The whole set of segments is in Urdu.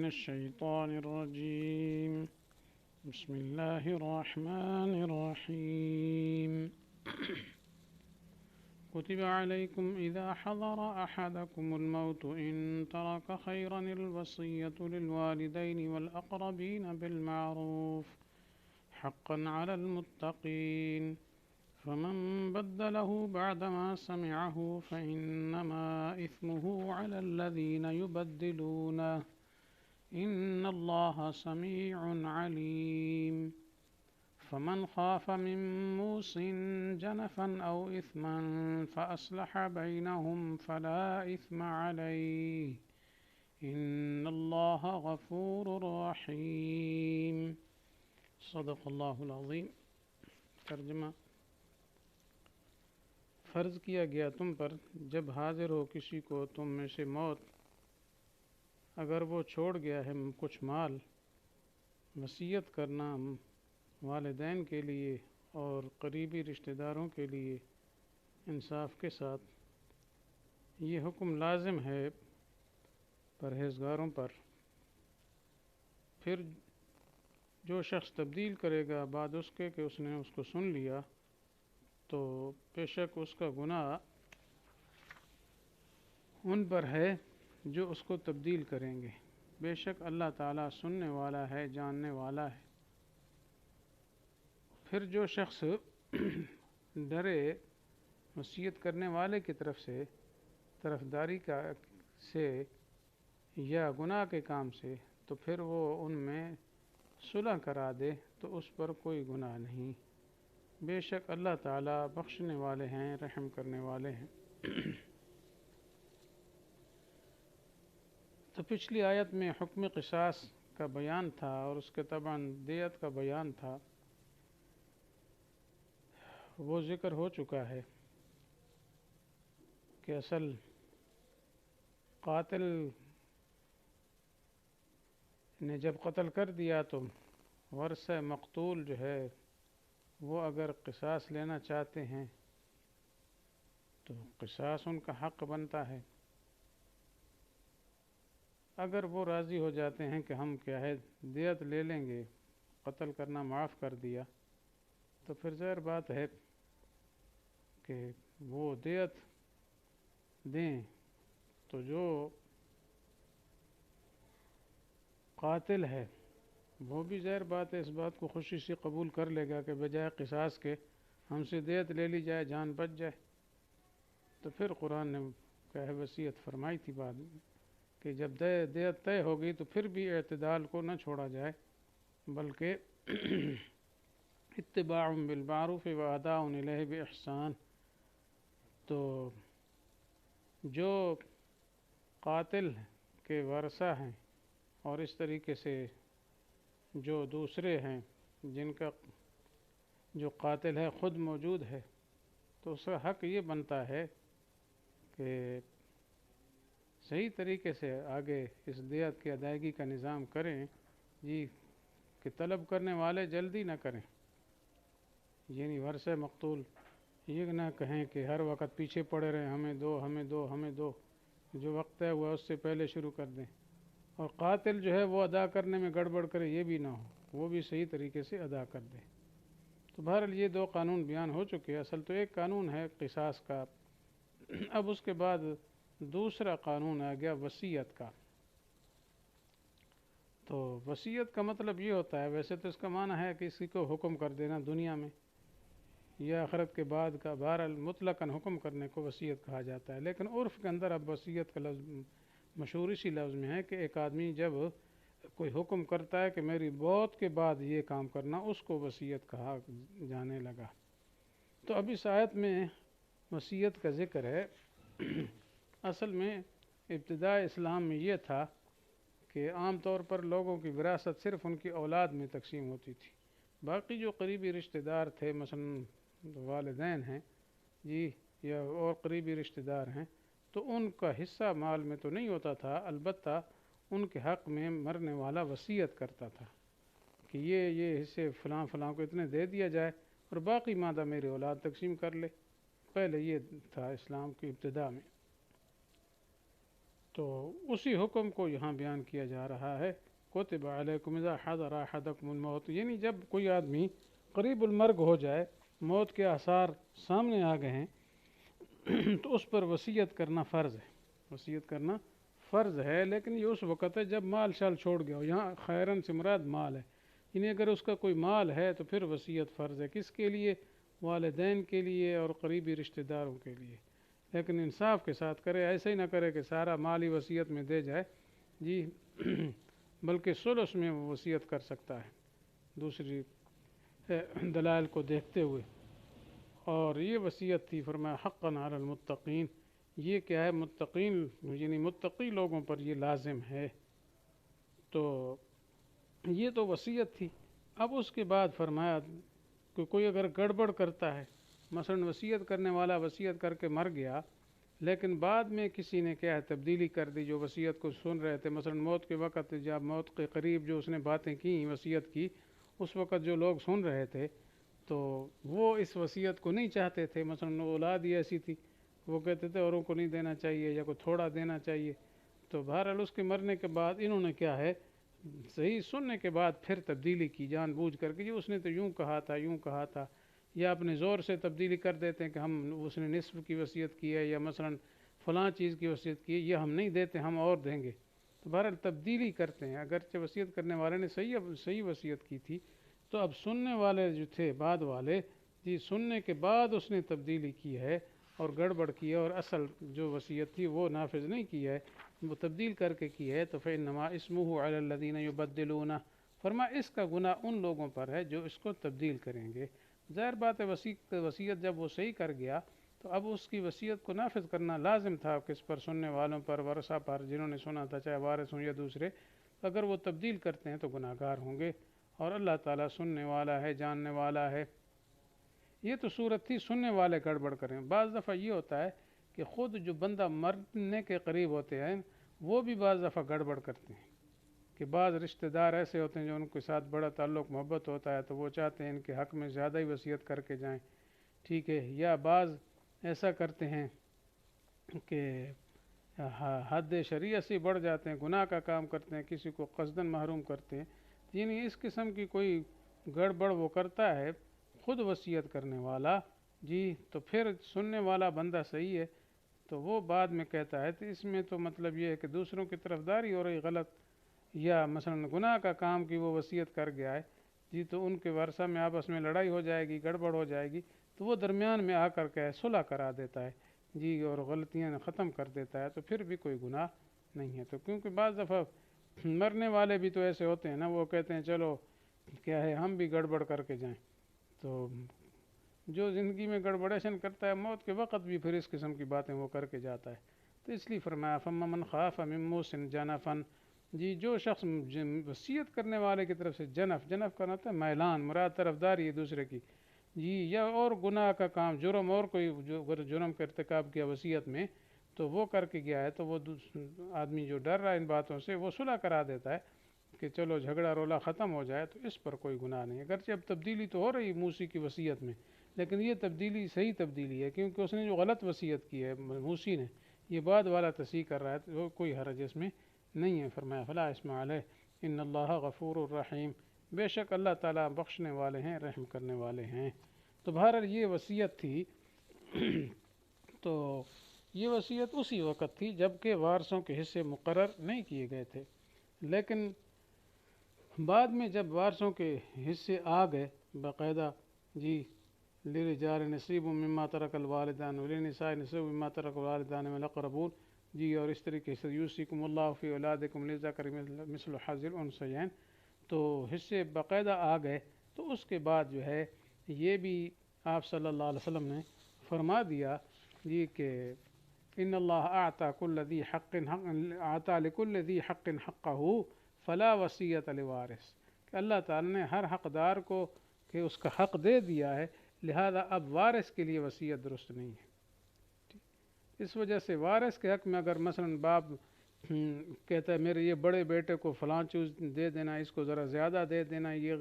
من الشيطان الرجيم. بسم الله الرحمن الرحيم. كتب عليكم إذا حضر أحدكم الموت إن ترك خيرا الوصية للوالدين والأقربين بالمعروف حقا على المتقين فمن بدله بعدما سمعه فإنما إثمه على الذين يبدلونه إن الله سميع عليم. فمن خاف من موص جنفا أو إثما فأصلح بينهم فلا إثم عليه إن الله غفور رحيم. صدق اللہ العظیم. ترجمہ: فرض کیا گیا تم پر جب حاضر ہو کسی کو تم میں سے موت، اگر وہ چھوڑ گیا ہے کچھ مال، وصیت کرنا والدین کے لیے اور قریبی رشتہ داروں کے لیے انصاف کے ساتھ. یہ حکم لازم ہے پرہیزگاروں پر. پھر جو شخص تبدیل کرے گا بعد اس کے کہ اس نے اس کو سن لیا تو بے شک اس کا گناہ ان پر ہے جو اس کو تبدیل کریں گے. بے شک اللہ تعالیٰ سننے والا ہے، جاننے والا ہے. پھر جو شخص ڈرے وصیت کرنے والے کی طرفداری سے یا گناہ کے کام سے، تو پھر وہ ان میں صلح کرا دے تو اس پر کوئی گناہ نہیں. بے شک اللہ تعالیٰ بخشنے والے ہیں، رحم کرنے والے ہیں. تو پچھلی آیت میں حکم قصاص کا بیان تھا اور اس کے تبعاً دیت کا بیان تھا. وہ ذکر ہو چکا ہے کہ اصل قاتل نے جب قتل کر دیا تو ورثہ مقتول جو ہے وہ اگر قصاص لینا چاہتے ہیں تو قصاص ان کا حق بنتا ہے. اگر وہ راضی ہو جاتے ہیں کہ ہم کیا ہے دیت لے لیں گے، قتل کرنا معاف کر دیا، تو پھر ظاہر بات ہے کہ وہ دیت دیں. تو جو قاتل ہے وہ بھی ظاہر بات ہے اس بات کو خوشی سے قبول کر لے گا کہ بجائے قصاص کے ہم سے دیت لے لی جائے، جان بچ جائے. تو پھر قرآن نے کیا ہے وصیت فرمائی تھی بعد میں کہ جب دیت طے ہو گئی تو پھر بھی اعتدال کو نہ چھوڑا جائے، بلکہ اتباع بالمعروف و اداء الیہ باحسان. تو جو قاتل کے ورثہ ہیں اور اس طریقے سے جو دوسرے ہیں جن کا جو قاتل ہے خود موجود ہے، تو اس کا حق یہ بنتا ہے کہ صحیح طریقے سے آگے اس دیت کی ادائیگی کا نظام کریں. جی کہ طلب کرنے والے جلدی نہ کریں، یعنی ورثہ مقتول یہ نہ کہیں کہ ہر وقت پیچھے پڑے رہیں ہمیں دو ہمیں دو ہمیں دو، جو وقت ہے وہ اس سے پہلے شروع کر دیں. اور قاتل جو ہے وہ ادا کرنے میں گڑبڑ کرے، یہ بھی نہ ہو، وہ بھی صحیح طریقے سے ادا کر دے. تو بہرحال یہ دو قانون بیان ہو چکے. اصل تو ایک قانون ہے قصاص کا. اب اس کے بعد دوسرا قانون آ گیا وصیت کا. تو وصیت کا مطلب یہ ہوتا ہے، ویسے تو اس کا معنی ہے کہ کسی کو حکم کر دینا دنیا میں یا آخرت کے بعد کا، بہرحال مطلقاً حکم کرنے کو وصیت کہا جاتا ہے. لیکن عرف کے اندر اب وصیت کا لفظ مشہور اسی لفظ میں ہے کہ ایک آدمی جب کوئی حکم کرتا ہے کہ میری موت کے بعد یہ کام کرنا، اس کو وصیت کہا جانے لگا. تو اب اس آیت میں وصیت کا ذکر ہے. اصل میں ابتداء اسلام میں یہ تھا کہ عام طور پر لوگوں کی وراثت صرف ان کی اولاد میں تقسیم ہوتی تھی. باقی جو قریبی رشتہ دار تھے، مثلا والدین ہیں جی یا اور قریبی رشتہ دار ہیں، تو ان کا حصہ مال میں تو نہیں ہوتا تھا. البتہ ان کے حق میں مرنے والا وصیت کرتا تھا کہ یہ حصے فلاں فلاں کو اتنے دے دیا جائے اور باقی مادہ میری اولاد تقسیم کر لے. پہلے یہ تھا اسلام کی ابتدا میں. تو اسی حکم کو یہاں بیان کیا جا رہا ہے، کتب علیکم اذا حضر احدکم الموت، یعنی جب کوئی آدمی قریب المرگ ہو جائے، موت کے آثار سامنے آ گئے ہیں، تو اس پر وصیت کرنا فرض ہے، وصیت کرنا فرض ہے۔ لیکن یہ اس وقت ہے جب مال شال چھوڑ گیا ہو، یہاں خیرن سے مراد مال ہے، یعنی اگر اس کا کوئی مال ہے تو پھر وصیت فرض ہے، کس کے لیے؟ والدین کے لیے اور قریبی رشتہ داروں کے لیے، لیکن انصاف کے ساتھ کرے، ایسے ہی نہ کرے کہ سارا مال ہی وصیت میں دے جائے، جی بلکہ ثلث میں وہ وصیت کر سکتا ہے دوسری دلائل کو دیکھتے ہوئے۔ اور یہ وصیت تھی، فرمایا حقا علی المتقین، یہ کیا ہے؟ متقین، یعنی متقی لوگوں پر یہ لازم ہے۔ تو یہ تو وصیت تھی۔ اب اس کے بعد فرمایا کہ کوئی اگر گڑبڑ کرتا ہے، مثلا وصیت کرنے والا وصیت کر کے مر گیا، لیکن بعد میں کسی نے کیا ہے تبدیلی کر دی، جو وصیت کو سن رہے تھے، مثلا موت کے وقت جب موت کے قریب جو اس نے باتیں کی، وصیت کی، اس وقت جو لوگ سن رہے تھے تو وہ اس وصیت کو نہیں چاہتے تھے، مثلا اولاد ہی ایسی تھی، وہ کہتے تھے اوروں کو نہیں دینا چاہیے یا کوئی تھوڑا دینا چاہیے، تو بہرحال اس کے مرنے کے بعد انہوں نے کیا ہے صحیح سننے کے بعد پھر تبدیلی کی جان بوجھ کر کے، جی اس نے تو یوں کہا تھا، یوں کہا تھا، یا اپنے زور سے تبدیلی کر دیتے ہیں کہ ہم اس نے نصف کی وصیت کی ہے، یا مثلا فلاں چیز کی وصیت کی ہے، یہ ہم نہیں دیتے، ہم اور دیں گے، تو بہرحال تبدیلی کرتے ہیں، اگرچہ وصیت کرنے والے نے صحیح وصیت کی تھی، تو اب سننے والے جو تھے بعد والے، جی سننے کے بعد اس نے تبدیلی کی ہے اور گڑبڑ کی ہے، اور اصل جو وصیت تھی وہ نافذ نہیں کی ہے، وہ تبدیل کر کے کی ہے، تو فإنما اسمہ علی الذین یبدلونہ، فرما اس کا گناہ ان لوگوں پر ہے جو اس کو تبدیل کریں گے۔ ظاہر بات ہے وصیت جب وہ صحیح کر گیا تو اب اس کی وصیت کو نافذ کرنا لازم تھا، کس پر؟ سننے والوں پر، ورثہ پر، جنہوں نے سنا تھا، چاہے وارث ہوں یا دوسرے، اگر وہ تبدیل کرتے ہیں تو گناہ گار ہوں گے، اور اللہ تعالیٰ سننے والا ہے، جاننے والا ہے۔ یہ تو صورت تھی سننے والے گڑبڑ کریں۔ بعض دفعہ یہ ہوتا ہے کہ خود جو بندہ مرنے کے قریب ہوتے ہیں وہ بھی بعض دفعہ گڑبڑ کرتے ہیں، کہ بعض رشتہ دار ایسے ہوتے ہیں جو ان کے ساتھ بڑا تعلق محبت ہوتا ہے، تو وہ چاہتے ہیں ان کے حق میں زیادہ ہی وصیت کر کے جائیں، ٹھیک ہے، یا بعض ایسا کرتے ہیں کہ حد شریعت سے بڑھ جاتے ہیں، گناہ کا کام کرتے ہیں، کسی کو قصداً محروم کرتے ہیں، یعنی اس قسم کی کوئی گڑبڑ وہ کرتا ہے خود وصیت کرنے والا، جی تو پھر سننے والا بندہ صحیح ہے تو وہ بعد میں کہتا ہے، تو اس میں تو مطلب یہ ہے کہ دوسروں کی طرفداری ہو رہی غلط، یا مثلا گناہ کا کام کی وہ وصیت کر گیا ہے، جی تو ان کے ورثہ میں آپس میں لڑائی ہو جائے گی، گڑبڑ ہو جائے گی، تو وہ درمیان میں آ کر کے صلح کرا دیتا ہے، جی اور غلطیاں ختم کر دیتا ہے، تو پھر بھی کوئی گناہ نہیں ہے۔ تو کیونکہ بعض دفعہ مرنے والے بھی تو ایسے ہوتے ہیں نا، وہ کہتے ہیں چلو کیا ہے ہم بھی گڑبڑ کر کے جائیں، تو جو زندگی میں گڑبڑیشن کرتا ہے موت کے وقت بھی پھر اس قسم کی باتیں وہ کر کے جاتا ہے، تو اس لیے فرمایا فَمَّن خَافَ مِن مُوصٍ جَنَفًا، جی جو شخص وصیت کرنے والے کی طرف سے جنف کا ہوتا ہے میلان، مراد طرفداری ہے دوسرے کی، جی یا اور گناہ کا کام، جرم، اور کوئی جو جرم کا ارتکاب کیا وصیت میں تو وہ کر کے گیا ہے، تو وہ آدمی جو ڈر رہا ہے ان باتوں سے وہ صلح کرا دیتا ہے کہ چلو جھگڑا رولا ختم ہو جائے، تو اس پر کوئی گناہ نہیں، اگرچہ اب تبدیلی تو ہو رہی موسی کی وصیت میں، لیکن یہ تبدیلی صحیح تبدیلی ہے، کیونکہ اس نے جو غلط وصیت کی ہے موسی نے، یہ بعد والا تصحیح کر رہا ہے، تو کوئی حرج اس میں نہیں ہے۔ فرمایا فلا اسم علیہ ان اللہ غفور الرحیم، بے شک اللہ تعالیٰ بخشنے والے ہیں، رحم کرنے والے ہیں۔ تو بہرحال یہ وصیت تھی تو یہ وصیت اسی وقت تھی جب کہ وارثوں کے حصے مقرر نہیں کیے گئے تھے، لیکن بعد میں جب وارثوں کے حصے آ گئے باقاعدہ، جی للرجال نصیب مما ترک الوالدان وللنساء نصیب مما ترک الوالدان والاقربون، جی اور اس طریقے سے یوصیکم اللہ فی اولادکم للذکر مثل حظ الانثیین، تو حصے باقاعدہ آ گئے، تو اس کے بعد جو ہے یہ بھی آپ صلی اللہ علیہ وسلم نے فرما دیا، جی کہ ان اللہ اعطى لكل ذی حق حقہ فلا وصیۃ لوارث، کہ اللہ تعالیٰ نے ہر حقدار کو کہ اس کا حق دے دیا ہے، لہذا اب وارث کے لیے وصیت درست نہیں ہے۔ اس وجہ سے وارث کے حق میں اگر مثلا باپ کہتا ہے میرے یہ بڑے بیٹے کو فلاں چیز دے دینا، اس کو ذرا زیادہ دے دینا، یہ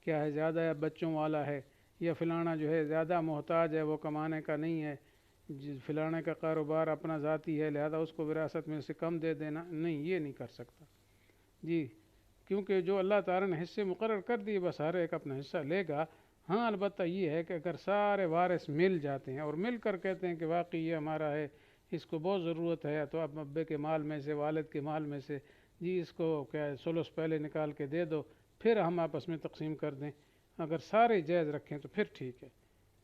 کیا ہے زیادہ بچوں والا ہے، یا فلانا جو ہے زیادہ محتاج ہے وہ کمانے کا نہیں ہے، فلانے کا کاروبار اپنا ذاتی ہے لہذا اس کو وراثت میں سے کم دے دینا، نہیں، یہ نہیں کر سکتا جی، کیونکہ جو اللہ تعالیٰ نے حصے مقرر کر دیے بس ہر ایک اپنا حصہ لے گا۔ ہاں البتہ یہ ہے کہ اگر سارے وارث مل جاتے ہیں اور مل کر کہتے ہیں کہ واقعی یہ ہمارا ہے، اس کو بہت ضرورت ہے، تو اب ابے کے مال میں سے، والد کے مال میں سے جی اس کو کیا ثلث پہلے نکال کے دے دو، پھر ہم آپس میں تقسیم کر دیں، اگر سارے جائز رکھیں تو پھر ٹھیک ہے۔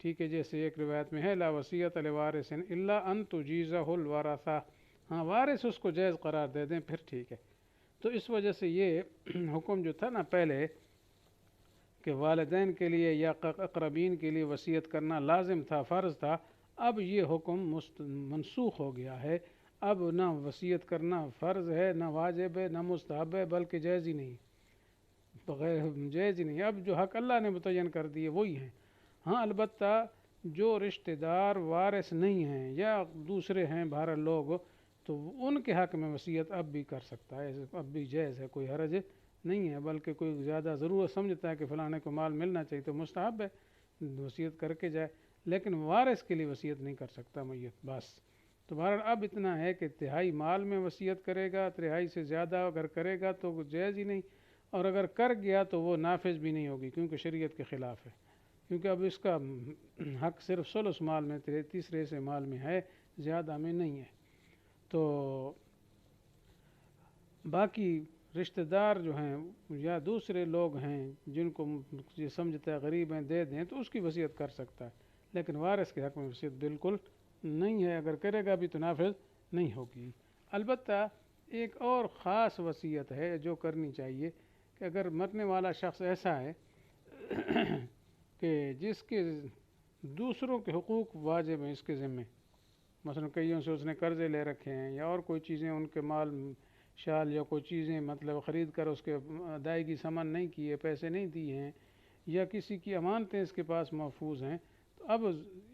ٹھیک ہے، جیسے ایک روایت میں ہے لا وصیت لوارث الا ان تجیزہ الورثہ، ہاں وارث اس کو جائز قرار دے دیں پھر ٹھیک ہے۔ تو اس وجہ سے یہ حکم جو تھا نا پہلے کہ والدین کے لیے یا اقربین کے لیے وصیت کرنا لازم تھا، فرض تھا، اب یہ حکم منسوخ ہو گیا ہے۔ اب نہ وصیت کرنا فرض ہے، نہ واجب ہے، نہ مستحب ہے، بلکہ جائز ہی نہیں، بغیر جائز ہی نہیں۔ اب جو حق اللہ نے متعین کر دیے وہی ہیں۔ ہاں البتہ جو رشتہ دار وارث نہیں ہیں یا دوسرے ہیں بہر لوگ، تو ان کے حق میں وصیت اب بھی کر سکتا ہے، اب بھی جائز ہے، کوئی حرج نہیں ہے، بلکہ کوئی زیادہ ضرورت سمجھتا ہے کہ فلانے کو مال ملنا چاہیے تو مستحب ہے وصیت کر کے جائے، لیکن وارث کے لیے وصیت نہیں کر سکتا میت بس۔ تو بہرحال اب اتنا ہے کہ تہائی مال میں وصیت کرے گا، تہائی سے زیادہ اگر کرے گا تو جائز ہی نہیں، اور اگر کر گیا تو وہ نافذ بھی نہیں ہوگی کیونکہ شریعت کے خلاف ہے، کیونکہ اب اس کا حق صرف ثلث مال میں، تیسرے سے مال میں ہے، زیادہ میں نہیں ہے۔ تو باقی رشتہ دار جو ہیں یا دوسرے لوگ ہیں جن کو یہ سمجھتا ہے غریب ہیں دے دیں تو اس کی وصیت کر سکتا ہے، لیکن وارث کے حق میں وصیت بالکل نہیں ہے، اگر کرے گا بھی تو نافذ نہیں ہوگی۔ البتہ ایک اور خاص وصیت ہے جو کرنی چاہیے کہ اگر مرنے والا شخص ایسا ہے کہ جس کے دوسروں کے حقوق واجب ہیں اس کے ذمے، مثلا کئیوں سے اس نے قرضے لے رکھے ہیں یا اور کوئی چیزیں ان کے مال شال یا کوئی چیزیں مطلب خرید کر اس کے ادائیگی سامان نہیں کیے، پیسے نہیں دیے ہیں، یا کسی کی امانتیں اس کے پاس محفوظ ہیں، تو اب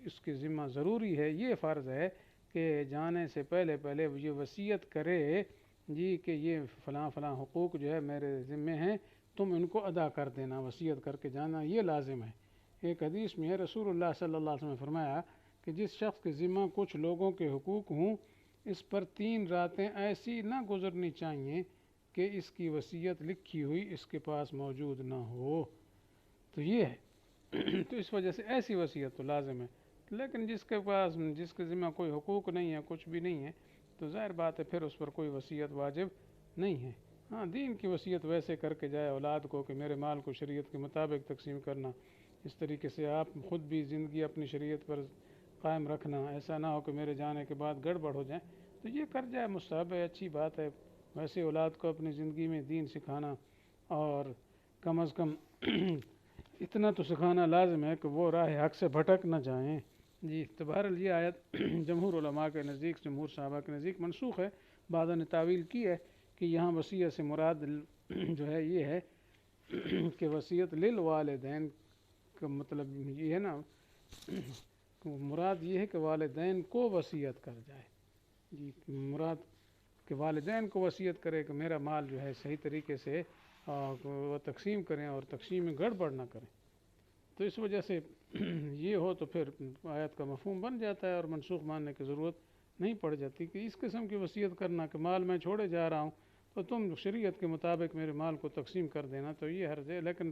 اس کے ذمہ ضروری ہے، یہ فرض ہے کہ جانے سے پہلے یہ وصیت کرے جی کہ یہ فلاں فلاں حقوق جو ہے میرے ذمے ہیں، تم ان کو ادا کر دینا، وصیت کر کے جانا یہ لازم ہے۔ ایک حدیث میں ہے رسول اللہ صلی اللہ علیہ وسلم نے فرمایا کہ جس شخص کے ذمہ کچھ لوگوں کے حقوق ہوں، اس پر 3 راتیں ایسی نہ گزرنی چاہیے کہ اس کی وصیت لکھی ہوئی اس کے پاس موجود نہ ہو، تو یہ ہے تو اس وجہ سے ایسی وصیت تو لازم ہے، لیکن جس کے ذمہ کوئی حقوق نہیں ہے، کچھ بھی نہیں ہے، تو ظاہر بات ہے پھر اس پر کوئی وصیت واجب نہیں ہے۔ ہاں دین کی وصیت ویسے کر کے جائے اولاد کو کہ میرے مال کو شریعت کے مطابق تقسیم کرنا، اس طریقے سے آپ خود بھی زندگی اپنی شریعت پر قائم رکھنا، ایسا نہ ہو کہ میرے جانے کے بعد گڑبڑ ہو جائے، تو یہ کر جائے مستحب ہے، اچھی بات ہے۔ ویسے اولاد کو اپنی زندگی میں دین سکھانا، اور کم از کم اتنا تو سکھانا لازم ہے کہ وہ راہ حق سے بھٹک نہ جائیں جی۔ تو بہرحال یہ آیت جمہور علماء کے نزدیک، جمہور صحابہ کے نزدیک منسوخ ہے، بعضوں نے تعویل کی ہے کہ یہاں وصیت سے مراد جو ہے یہ ہے کہ وصیت للوالدین کا مطلب یہ ہے نا، مراد یہ ہے کہ والدین کو وصیت کر جائے جی، مراد کہ والدین کو وصیت کرے کہ میرا مال جو ہے صحیح طریقے سے وہ تقسیم کریں اور تقسیم میں گڑبڑ نہ کریں۔ تو اس وجہ سے یہ ہو تو پھر آیت کا مفہوم بن جاتا ہے اور منسوخ ماننے کی ضرورت نہیں پڑ جاتی کہ اس قسم کی وصیت کرنا کہ مال میں چھوڑے جا رہا ہوں تو تم شریعت کے مطابق میرے مال کو تقسیم کر دینا، تو یہ حرج ہے۔ لیکن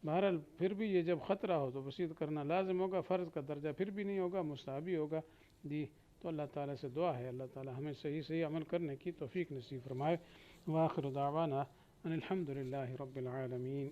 بہرحال پھر بھی یہ جب خطرہ ہو تو وصیت کرنا لازم ہوگا، فرض کا درجہ پھر بھی نہیں ہوگا، مستحبی ہوگا جی۔ تو اللہ تعالیٰ سے دعا ہے اللہ تعالیٰ ہمیں صحیح عمل کرنے کی توفیق نصیب فرمائے۔ وآخر دعوانا ان الحمد للہ رب العالمین۔